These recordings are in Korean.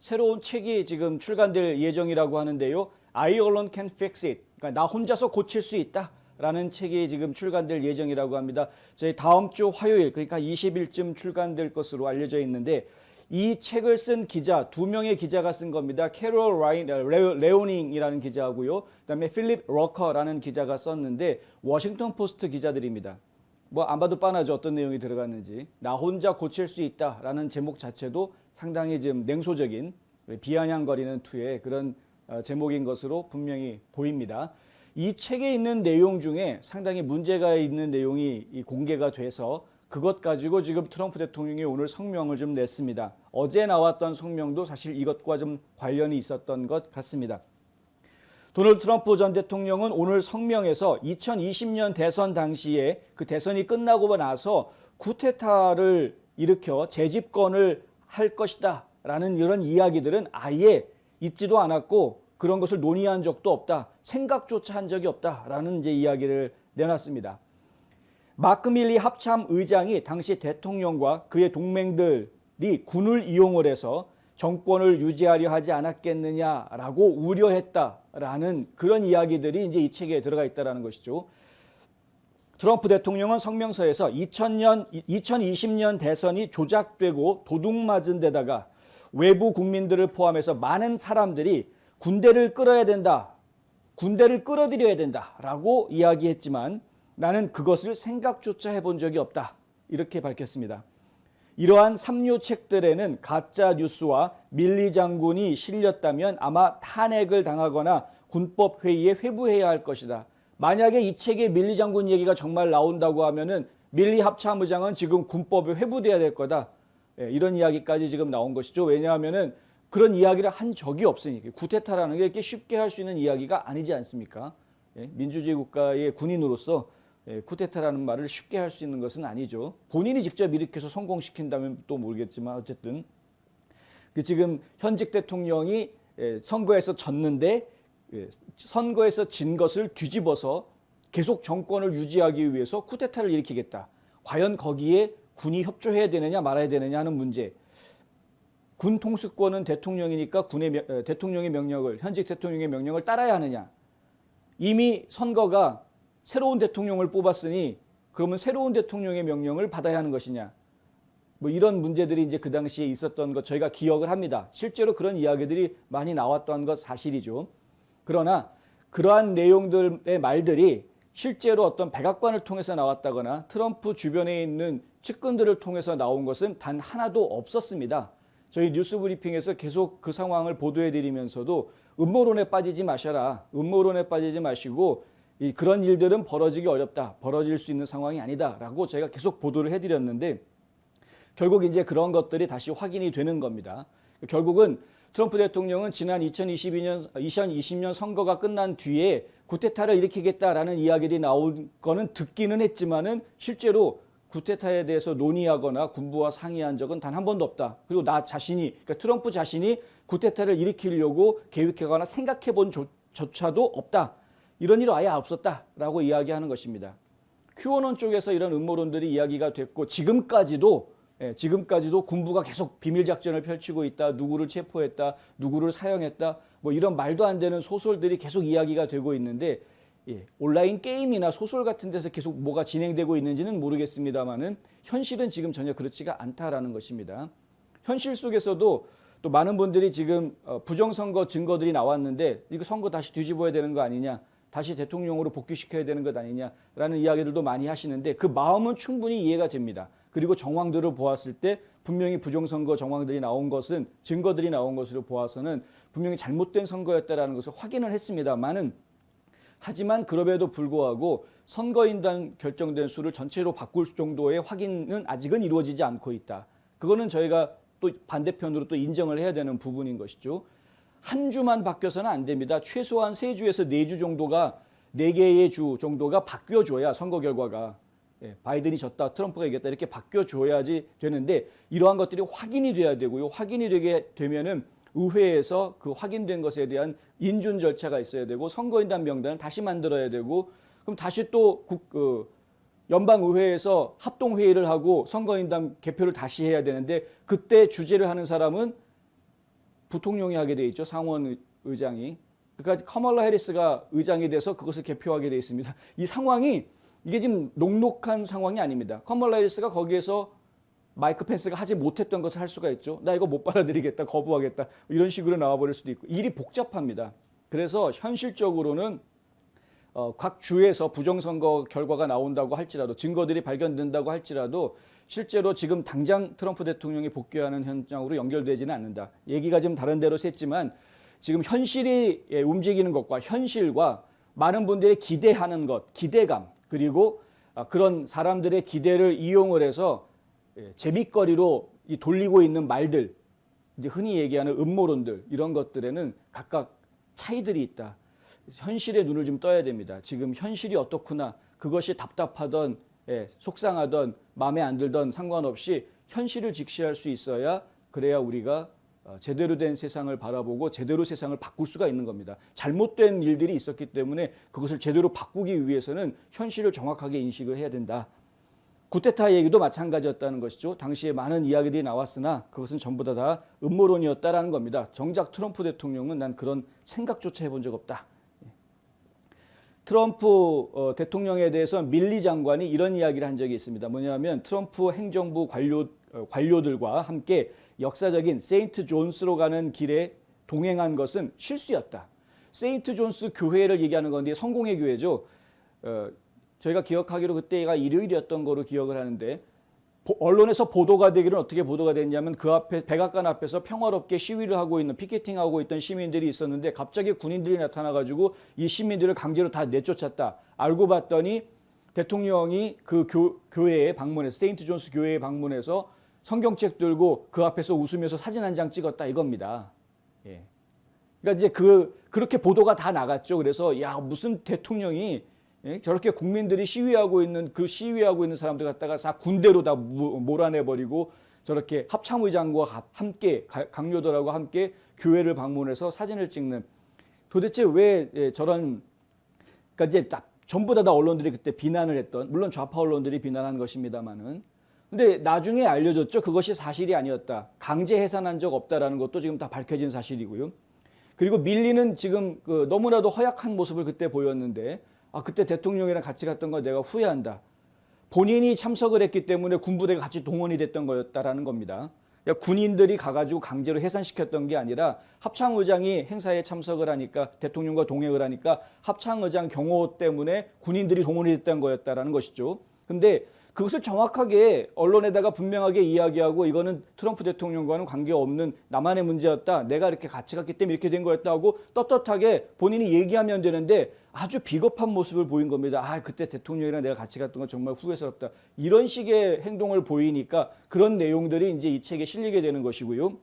새로운 책이 지금 출간될 예정이라고 하는데요. I alone can fix it. 그러니까 나 혼자서 고칠 수 있다. 라는 책이 지금 출간될 예정이라고 합니다. 저희 다음 주 화요일, 그러니까 20일쯤 출간될 것으로 알려져 있는데 이 책을 쓴 기자, 두 명의 기자가 쓴 겁니다. 캐롤 레오닝이라는 기자하고요. 그다음에 필립 러커라는 기자가 썼는데 워싱턴 포스트 기자들입니다. 뭐 안 봐도 뻔하죠. 어떤 내용이 들어갔는지. 나 혼자 고칠 수 있다라는 제목 자체도 상당히 좀 냉소적인 비아냥거리는 투의 그런 제목인 것으로 분명히 보입니다. 이 책에 있는 내용 중에 상당히 문제가 있는 내용이 공개가 돼서 그것 가지고 지금 트럼프 대통령이 오늘 성명을 좀 냈습니다. 어제 나왔던 성명도 사실 이것과 좀 관련이 있었던 것 같습니다. 도널드 트럼프 전 대통령은 오늘 성명에서 2020년 대선 당시에 그 대선이 끝나고 나서 쿠데타를 일으켜 재집권을 할 것이다 라는 이런 이야기들은 아예 있지도 않았고 그런 것을 논의한 적도 없다. 생각조차 한 적이 없다라는 이제 이야기를 내놨습니다. 마크 밀리 합참 의장이 당시 대통령과 그의 동맹들이 군을 이용을 해서 정권을 유지하려 하지 않았겠느냐라고 우려했다라는 그런 이야기들이 이제 이 책에 들어가 있다라는 것이죠. 트럼프 대통령은 성명서에서 2020년 대선이 조작되고 도둑맞은 데다가 외부 국민들을 포함해서 많은 사람들이 군대를 끌어야 된다. 군대를 끌어들여야 된다라고 이야기했지만 나는 그것을 생각조차 해본 적이 없다. 이렇게 밝혔습니다. 이러한 삼류책들에는 가짜 뉴스와 밀리 장군이 실렸다면 아마 탄핵을 당하거나 군법회의에 회부해야 할 것이다. 만약에 이 책에 밀리 장군 얘기가 정말 나온다고 하면은 밀리 합참의장은 지금 군법에 회부돼야 될 거다. 이런 이야기까지 지금 나온 것이죠. 왜냐하면은 그런 이야기를 한 적이 없으니까. 쿠데타라는 게 이렇게 쉽게 할 수 있는 이야기가 아니지 않습니까? 민주주의 국가의 군인으로서 쿠데타라는 말을 쉽게 할 수 있는 것은 아니죠. 본인이 직접 일으켜서 성공시킨다면 또 모르겠지만 어쨌든 지금 현직 대통령이 선거에서 졌는데 선거에서 진 것을 뒤집어서 계속 정권을 유지하기 위해서 쿠데타를 일으키겠다. 과연 거기에 군이 협조해야 되느냐 말아야 되느냐 하는 문제. 군 통수권은 대통령이니까 대통령의 명령을, 현직 대통령의 명령을 따라야 하느냐. 이미 선거가 새로운 대통령을 뽑았으니 그러면 새로운 대통령의 명령을 받아야 하는 것이냐. 뭐 이런 문제들이 이제 그 당시에 있었던 것 저희가 기억을 합니다. 실제로 그런 이야기들이 많이 나왔던 것 사실이죠. 그러나 그러한 내용들의 말들이 실제로 어떤 백악관을 통해서 나왔다거나 트럼프 주변에 있는 측근들을 통해서 나온 것은 단 하나도 없었습니다. 저희 뉴스 브리핑에서 계속 그 상황을 보도해 드리면서도 음모론에 빠지지 마셔라. 음모론에 빠지지 마시고 그런 일들은 벌어지기 어렵다. 벌어질 수 있는 상황이 아니다라고 저희가 계속 보도를 해드렸는데 결국 이제 그런 것들이 다시 확인이 되는 겁니다. 결국은 트럼프 대통령은 지난 2020년 선거가 끝난 뒤에 쿠데타를 일으키겠다라는 이야기들이 나온 거는 듣기는 했지만은 실제로 쿠데타에 대해서 논의하거나 군부와 상의한 적은 단 한 번도 없다. 그리고 나 자신이, 그러니까 트럼프 자신이 쿠데타를 일으키려고 계획하거나 생각해 본 조차도 없다. 이런 일은 아예 없었다라고 이야기하는 것입니다. QAnon 쪽에서 이런 음모론들이 이야기가 됐고 지금까지도 군부가 계속 비밀작전을 펼치고 있다. 누구를 체포했다. 누구를 사형했다. 뭐 이런 말도 안 되는 소설들이 계속 이야기가 되고 있는데 온라인 게임이나 소설 같은 데서 계속 뭐가 진행되고 있는지는 모르겠습니다만은 현실은 지금 전혀 그렇지가 않다라는 것입니다. 현실 속에서도 또 많은 분들이 지금 부정선거 증거들이 나왔는데 이거 선거 다시 뒤집어야 되는 거 아니냐. 다시 대통령으로 복귀시켜야 되는 것 아니냐라는 이야기들도 많이 하시는데 그 마음은 충분히 이해가 됩니다. 그리고 정황들을 보았을 때 분명히 부정선거 정황들이 나온 것은 증거들이 나온 것으로 보아서는 분명히 잘못된 선거였다라는 것을 확인을 했습니다만은 하지만 그럼에도 불구하고 선거인단 결정된 수를 전체로 바꿀 정도의 확인은 아직은 이루어지지 않고 있다. 그거는 저희가 또 반대편으로 또 인정을 해야 되는 부분인 것이죠. 한 주만 바뀌어서는 안 됩니다. 최소한 3주에서 4주 정도가 4개의 주 정도가 바뀌어줘야 선거 결과가 바이든이 졌다, 트럼프가 이겼다 이렇게 바뀌어줘야지 되는데 이러한 것들이 확인이 돼야 되고요. 확인이 되게 되면은 의회에서 그 확인된 것에 대한 인준 절차가 있어야 되고 선거인단 명단을 다시 만들어야 되고 그럼 다시 또 연방의회에서 합동회의를 하고 선거인단 개표를 다시 해야 되는데 그때 주재를 하는 사람은 부통령이 하게 돼 있죠. 상원 의장이. 그러니까 카멀라 해리스가 의장이 돼서 그것을 개표하게 돼 있습니다. 이 상황이 이게 지금 녹록한 상황이 아닙니다. 카멀라 해리스가 거기에서 마이크 펜스가 하지 못했던 것을 할 수가 있죠. 나 이거 못 받아들이겠다, 거부하겠다 이런 식으로 나와버릴 수도 있고 일이 복잡합니다. 그래서 현실적으로는 각 주에서 부정선거 결과가 나온다고 할지라도 증거들이 발견된다고 할지라도 실제로 지금 당장 트럼프 대통령이 복귀하는 현장으로 연결되지는 않는다. 얘기가 좀 다른 데로 샜지만 지금 현실이 움직이는 것과 현실과 많은 분들이 기대하는 것, 기대감 그리고 그런 사람들의 기대를 이용을 해서 재밌거리로 돌리고 있는 말들, 이제 흔히 얘기하는 음모론들 이런 것들에는 각각 차이들이 있다. 현실에 눈을 좀 떠야 됩니다. 지금 현실이 어떻구나. 그것이 답답하던 속상하던 마음에 안 들던 상관없이 현실을 직시할 수 있어야 그래야 우리가 제대로 된 세상을 바라보고 제대로 세상을 바꿀 수가 있는 겁니다. 잘못된 일들이 있었기 때문에 그것을 제대로 바꾸기 위해서는 현실을 정확하게 인식을 해야 된다. 쿠데타 얘기도 마찬가지였다는 것이죠. 당시에 많은 이야기들이 나왔으나 그것은 전부 다 음모론이었다라는 겁니다. 정작 트럼프 대통령은 난 그런 생각조차 해본 적 없다. 트럼프 대통령에 대해서 밀리 장관이 이런 이야기를 한 적이 있습니다. 뭐냐면 트럼프 행정부 관료들과 함께 역사적인 세인트 존스로 가는 길에 동행한 것은 실수였다. 세인트 존스 교회를 얘기하는 건데 성공의 교회죠. 저희가 기억하기로 그때가 일요일이었던 거로 기억을 하는데 언론에서 보도가 되기는 어떻게 보도가 됐냐면 그 앞에 백악관 앞에서 평화롭게 시위를 하고 있는 피켓팅하고 있던 시민들이 있었는데 갑자기 군인들이 나타나가지고 이 시민들을 강제로 다 내쫓았다. 알고 봤더니 대통령이 그 교회에 방문해서 세인트 존스 교회에 방문해서 성경책 들고 그 앞에서 웃으면서 사진 한 장 찍었다 이겁니다. 예. 그러니까 이제 그렇게 보도가 다 나갔죠. 그래서 야 무슨 대통령이 저렇게 국민들이 시위하고 있는 사람들 갖다가 다 군대로 다 몰아내버리고 저렇게 합참의장과 함께 강요들하고 함께 교회를 방문해서 사진을 찍는 도대체 왜 저런 그러니까 이제 전부 다 언론들이 그때 비난을 했던 물론 좌파 언론들이 비난한 것입니다만은 근데 나중에 알려졌죠. 그것이 사실이 아니었다. 강제 해산한 적 없다라는 것도 지금 다 밝혀진 사실이고요. 그리고 밀리는 지금 너무나도 허약한 모습을 그때 보였는데 그때 대통령이랑 같이 갔던 거 내가 후회한다. 본인이 참석을 했기 때문에 군부대가 같이 동원이 됐던 거였다라는 겁니다. 그러니까 군인들이 가가지고 강제로 해산시켰던 게 아니라 합창의장이 행사에 참석을 하니까 대통령과 동행을 하니까 합창의장 경호 때문에 군인들이 동원이 됐던 거였다라는 것이죠. 근데 그것을 정확하게 언론에다가 분명하게 이야기하고 이거는 트럼프 대통령과는 관계없는 나만의 문제였다. 내가 이렇게 같이 갔기 때문에 이렇게 된 거였다 하고 떳떳하게 본인이 얘기하면 되는데 아주 비겁한 모습을 보인 겁니다. 그때 대통령이랑 내가 같이 갔던 건 정말 후회스럽다. 이런 식의 행동을 보이니까 그런 내용들이 이제 이 책에 실리게 되는 것이고요.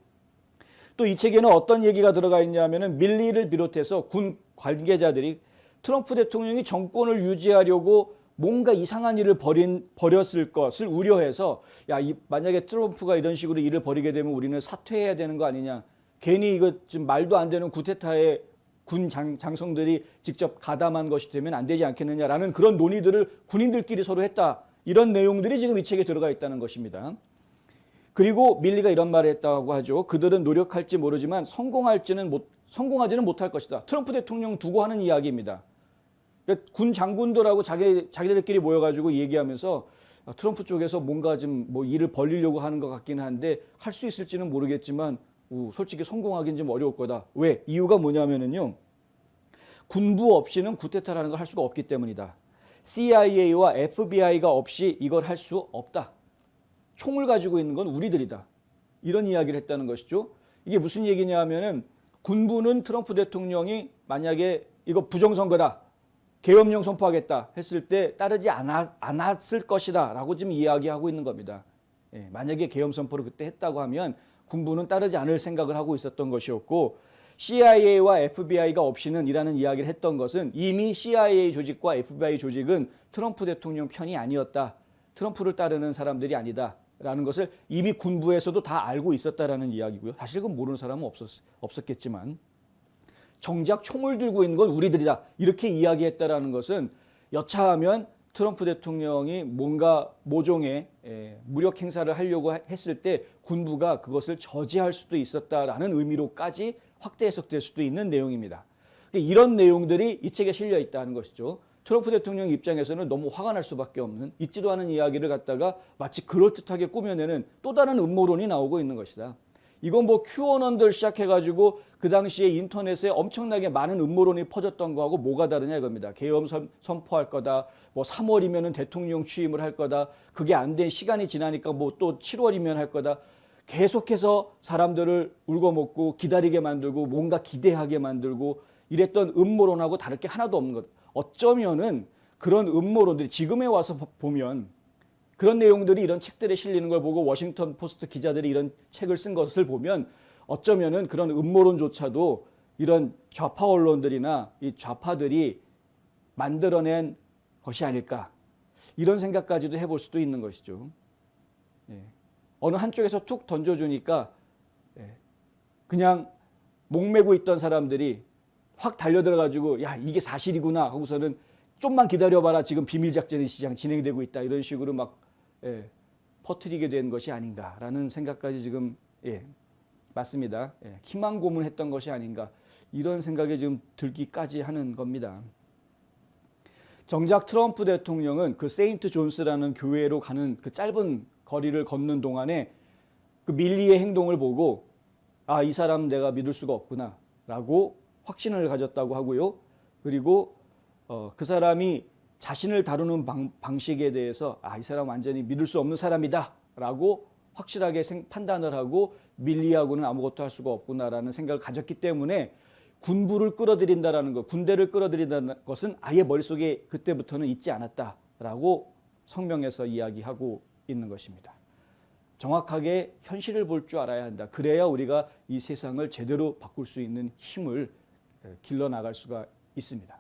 또 이 책에는 어떤 얘기가 들어가 있냐면은 밀리를 비롯해서 군 관계자들이 트럼프 대통령이 정권을 유지하려고 뭔가 이상한 일을 벌였을 것을 우려해서 만약에 트럼프가 이런 식으로 일을 벌이게 되면 우리는 사퇴해야 되는 거 아니냐. 괜히 이거 지금 말도 안 되는 쿠데타에 군 장성들이 직접 가담한 것이 되면 안 되지 않겠느냐라는 그런 논의들을 군인들끼리 서로 했다. 이런 내용들이 지금 이 책에 들어가 있다는 것입니다. 그리고 밀리가 이런 말을 했다고 하죠. 그들은 노력할지 모르지만 성공하지는 못할 것이다. 트럼프 대통령 두고 하는 이야기입니다. 그러니까 군 장군들하고 자기들끼리 모여가지고 얘기하면서 트럼프 쪽에서 뭔가 좀 일을 벌리려고 하는 것 같기는 한데 할 수 있을지는 모르겠지만 솔직히 성공하기는 좀 어려울 거다. 왜? 이유가 뭐냐면은요. 군부 없이는 쿠데타라는 걸 할 수가 없기 때문이다. CIA와 FBI가 없이 이걸 할 수 없다. 총을 가지고 있는 건 우리들이다. 이런 이야기를 했다는 것이죠. 이게 무슨 얘기냐 하면은 군부는 트럼프 대통령이 만약에 이거 부정선거다. 계엄령 선포하겠다 했을 때 따르지 않았을 것이다 라고 지금 이야기하고 있는 겁니다. 만약에 계엄 선포를 그때 했다고 하면 군부는 따르지 않을 생각을 하고 있었던 것이었고 CIA와 FBI가 없이는 이라는 이야기를 했던 것은 이미 CIA 조직과 FBI 조직은 트럼프 대통령 편이 아니었다. 트럼프를 따르는 사람들이 아니다. 라는 것을 이미 군부에서도 다 알고 있었다라는 이야기고요. 사실 그건 모르는 사람은 없었겠지만 정작 총을 들고 있는 건 우리들이다. 이렇게 이야기했다라는 것은 여차하면 트럼프 대통령이 뭔가 모종의 무력 행사를 하려고 했을 때 군부가 그것을 저지할 수도 있었다라는 의미로까지 확대 해석될 수도 있는 내용입니다. 이런 내용들이 이 책에 실려 있다는 것이죠. 트럼프 대통령 입장에서는 너무 화가 날 수밖에 없는 있지도 않은 이야기를 갖다가 마치 그럴듯하게 꾸며내는 또 다른 음모론이 나오고 있는 것이다. 이건 뭐 QAnon들 시작해가지고 그 당시에 인터넷에 엄청나게 많은 음모론이 퍼졌던 거하고 뭐가 다르냐 이겁니다. 계엄 선포할 거다. 뭐 3월이면은 대통령 취임을 할 거다. 그게 안 된 시간이 지나니까 뭐 또 7월이면 할 거다. 계속해서 사람들을 울고먹고 기다리게 만들고 뭔가 기대하게 만들고 이랬던 음모론하고 다를 게 하나도 없는 것. 어쩌면은 그런 음모론들이 지금에 와서 보면 그런 내용들이 이런 책들에 실리는 걸 보고 워싱턴 포스트 기자들이 이런 책을 쓴 것을 보면 어쩌면은 그런 음모론조차도 이런 좌파 언론들이나 이 좌파들이 만들어낸 것이 아닐까 이런 생각까지도 해볼 수도 있는 것이죠. 예. 어느 한쪽에서 툭 던져주니까 그냥 목매고 있던 사람들이 확 달려들어가지고 야 이게 사실이구나 하고서는 좀만 기다려봐라 지금 비밀작전이 진행되고 있다 이런 식으로 막 퍼뜨리게 된 것이 아닌가라는 생각까지 지금 맞습니다. 희망 고문했던 것이 아닌가 이런 생각이 지금 들기까지 하는 겁니다. 정작 트럼프 대통령은 그 세인트 존스라는 교회로 가는 그 짧은 거리를 걷는 동안에 그 밀리의 행동을 보고 아, 이 사람 내가 믿을 수가 없구나라고 확신을 가졌다고 하고요. 그리고 그 사람이 자신을 다루는 방식에 대해서 아, 이 사람 완전히 믿을 수 없는 사람이다라고 확실하게 판단을 하고 밀리하고는 아무것도 할 수가 없구나라는 생각을 가졌기 때문에 군부를 끌어들인다라는 것, 군대를 끌어들인다는 것은 아예 머릿속에 그때부터는 있지 않았다라고 성명에서 이야기하고 있는 것입니다. 정확하게 현실을 볼 줄 알아야 한다. 그래야 우리가 이 세상을 제대로 바꿀 수 있는 힘을 길러 나갈 수가 있습니다.